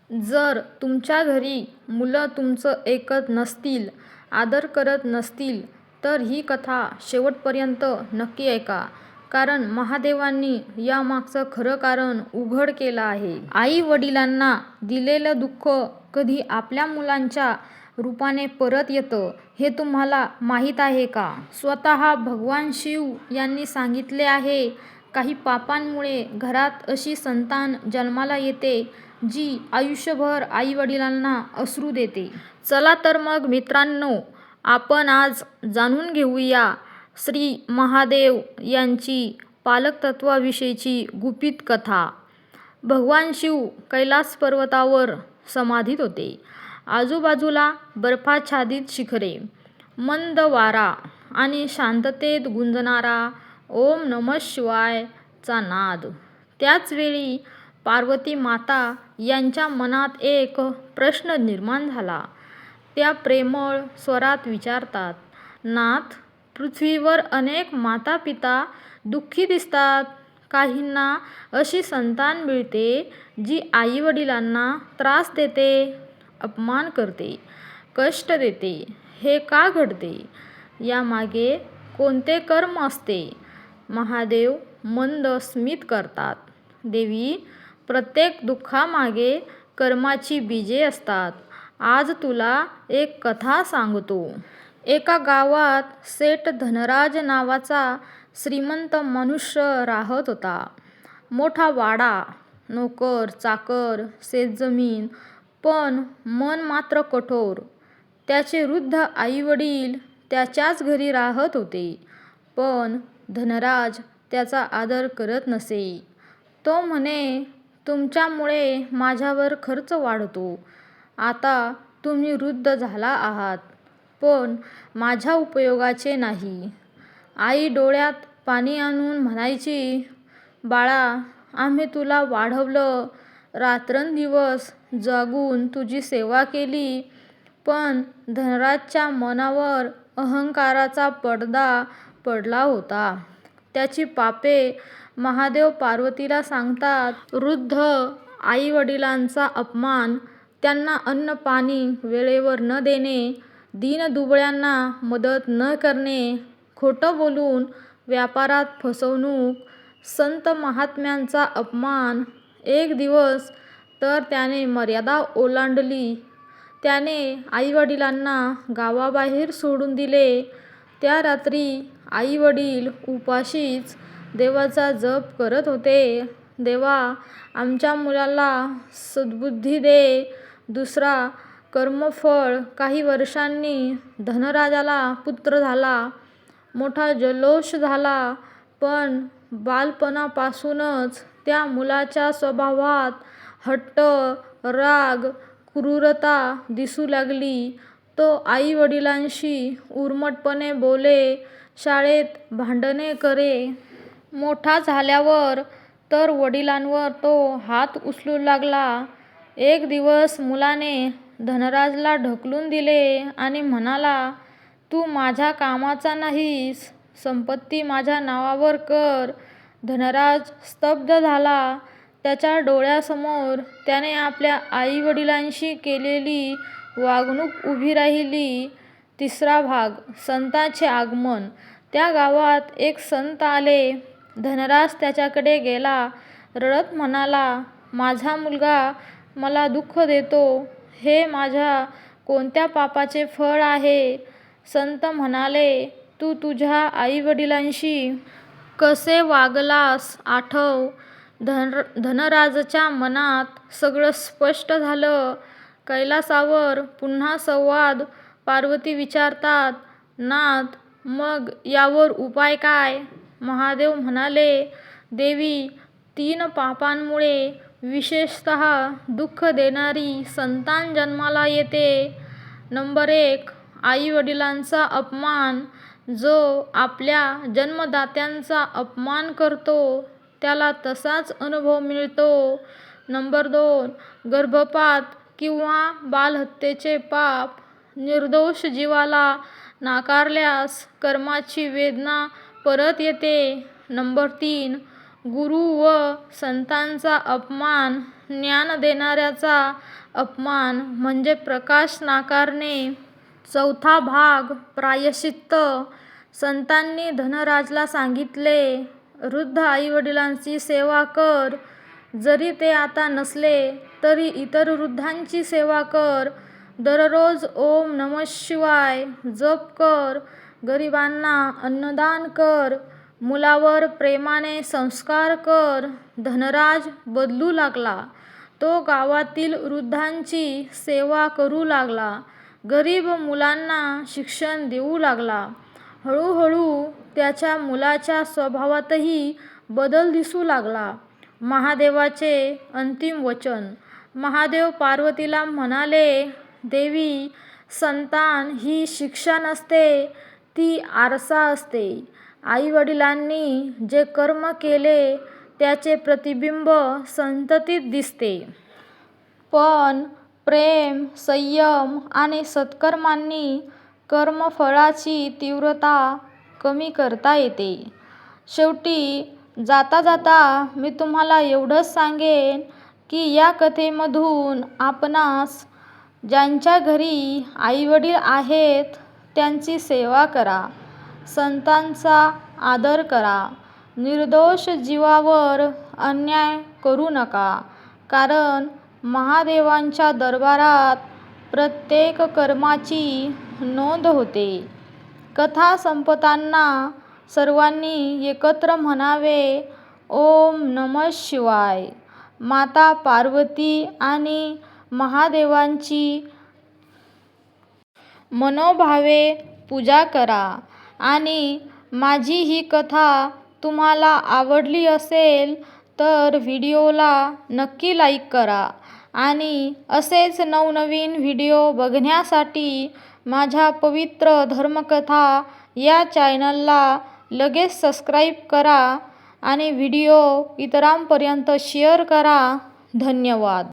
जर तुमच्या घरी मुलं तुमचं ऐकत नसतील, आदर करत नसतील, तर ही कथा शेवटपर्यंत नक्की ऐका. कारण महादेवांनी यामागचं खरं कारण उघड केलं आहे. आई वडिलांना दिलेलं दुःख कधी आपल्या मुलांच्या रूपाने परत येतं हे तुम्हाला माहीत आहे का? स्वतः भगवान शिव यांनी सांगितले आहे, काही पापांमुळे घरात अशी संतान जन्माला येते जी आयुष्यभर आई वडिलांना अश्रू देते. चला तर मग मित्रांनो, आपण आज जाणून घेऊया श्री महादेव यांची पालकत्वाविषयीची गुपित कथा. भगवान शिव कैलास पर्वतावर समाधीत होते. आजूबाजूला बर्फाच्छादित शिखरे, मंद वारा आणि शांततेत गुंजणारा ओम नमः शिवाय चा नाद. त्याच वेळी पार्वती माता यांच्या मनात एक प्रश्न निर्माण झाला. त्या प्रेमळ स्वरात विचारतात, नाथ, पृथ्वीवर अनेक माता पिता दुःखी दिसतात. काहींना अशी संतान मिळते जी आई वडिलांना त्रास देते, अपमान करते, कष्ट देते. हे का घडते? यामागे कोणते कर्म असते? महादेव मंद स्मित करतात. देवी, प्रत्येक दुःखामागे कर्माची बीजे असतात. आज तुला एक कथा सांगतो. एका गावात सेठ धनराज नावाचा श्रीमंत मनुष्य राहत होता. मोठा वाडा, नोकर चाकर, शेतजमीन, पण मन मात्र कठोर. त्याचे वृद्ध आई वडील त्याच्याच घरी राहत होते, पण धनराज त्याचा आदर करत नसे. तो म्हणे, तुमच्यामुळे माझ्यावर खर्च वाढतो. आता तुम्ही वृद्ध झाला आहात, पण माझ्या उपयोगाचे नाही. आई डोळ्यात पाणी आणून म्हणायची, बाळा, आम्ही तुला वाढवलं, रात्रंदिवस जागून तुझी सेवा केली. पण धनराजच्या मनावर अहंकाराचा पडदा पडला होता. त्याची पापे महादेव पार्वतीला सांगतात. वृद्ध आई वडिलांचा अपमान, त्यांना अन्न पाणी वेळेवर न देणे, दीनदुबळ्यांना मदत न करणे, खोटं बोलून व्यापारात फसवणूक, संत महात्म्यांचा अपमान. एक दिवस तर त्याने मर्यादा ओलांडली. त्याने आई वडिलांना गावाबाहेर सोडून दिले. त्या रात्री आई वडील उपाशीच देवाचा जप करत होते. देवा, आमच्या मुलाला सद्बुद्धी दे. दुसरा कर्मफळ. काही वर्षांनी धनराजाला पुत्र झाला. मोठा जल्लोष झाला, पण बालपणापासूनच त्या मुलाच्या स्वभावात हट्ट, राग, क्रूरता दिसू लागली. तो आई वडिलांशी उर्मटपणे बोले, शाळेत भांडणे करे. मोठा झाल्यावर तर वडिलांवर तो हात उचलू लागला. एक दिवस मुलाने धनराजला ढकलून दिले आणि म्हणाला, तू माझ्या कामाचा नाहीस, संपत्ती माझ्या नावावर कर. धनराज स्तब्ध झाला. त्याच्या डोळ्यासमोर त्याने आपल्या आई वडिलांशी केलेली वागणूक उभी राहिली. तिसरा भाग. संतांचे आगमन. त्या गावात एक संत आले. धनराज त्याच्याकडे गेला. रडत म्हणाला, माझा मुलगा मला दुःख देतो. हे माझ्या कोणत्या पापाचे फळ आहे? संत म्हणाले, तू तुझ्या आई वडिलांशी कसे वागलास आठव. धनराजच्या मनात सगळं स्पष्ट झालं. कैलासावर पुन्हा संवाद. पार्वती विचारतात, नाथ, मग यावर उपाय काय? महादेव म्हणाले, देवी, 3 पापांमुळे विशेषतः दुःख देणारी संतान जन्माला येते. नंबर 1, आई वडिलांचा अपमान. जो आपल्या जन्मदात्यांचा अपमान करतो त्याला तसाच अनुभव मिळतो. नंबर 2, गर्भपात किंवा बालहत्येचे पाप. निर्दोष जीवाला नाकारल्यास कर्माची वेदना परत येते. नंबर 3, गुरु व संतांचा अपमान, ज्ञान देणाऱ्याचा अपमान म्हणजे प्रकाश नाकारणे. चौथा भाग प्रायश्चित्त. संतांनी धनराजला सांगितले, वृद्ध आईवडिलांची सेवा कर. जरी ते आता नसले तरी इतर वृद्धांची सेवा कर. दररोज ओम नमः शिवाय जप कर. गरिबांना अन्नदान कर. मुलावर प्रेमाने संस्कार कर. धनराज बदलू लागला. तो गावातील वृद्धांची सेवा करू लागला. गरीब मुलांना शिक्षण देऊ लागला. हळूहळू त्याच्या मुलाच्या स्वभावातही बदल दिसू लागला. महादेवाचे अंतिम वचन. महादेव पार्वतीला म्हणाले, देवी, संतान ही शिक्षा नसते, ती आरसा असते. आईवडिलांनी जे कर्म केले त्याचे प्रतिबिंब संततीत दिसते. पण प्रेम, संयम आणि सत्कर्मांनी कर्मफळाची तीव्रता कमी करता येते. शेवटी जाता जाता मी तुम्हाला एवढंच सांगेन की या कथेमधून आपणास ज्यांच्या घरी आईवडील आहेत त्यांची सेवा करा. संतांचा आदर करा. निर्दोष जीवावर अन्याय करू नका. कारण महादेवांच्या दरबारात प्रत्येक कर्माची नोंद होते. कथा संपताना सर्वांनी एकत्र म्हणावे, ओम नमः शिवाय. माता पार्वती आणि महादेवांची मनोभावे पूजा करा. आणि माझी ही कथा तुम्हाला आवडली असेल तर व्हिडिओला नक्की लाईक करा. आणि असेच नवनवीन व्हिडिओ बघण्यासाठी माझ्या पवित्र धर्मकथा या चॅनलला लगेच सबस्क्राईब करा आणि व्हिडिओ इतरांपर्यंत शेअर करा. धन्यवाद.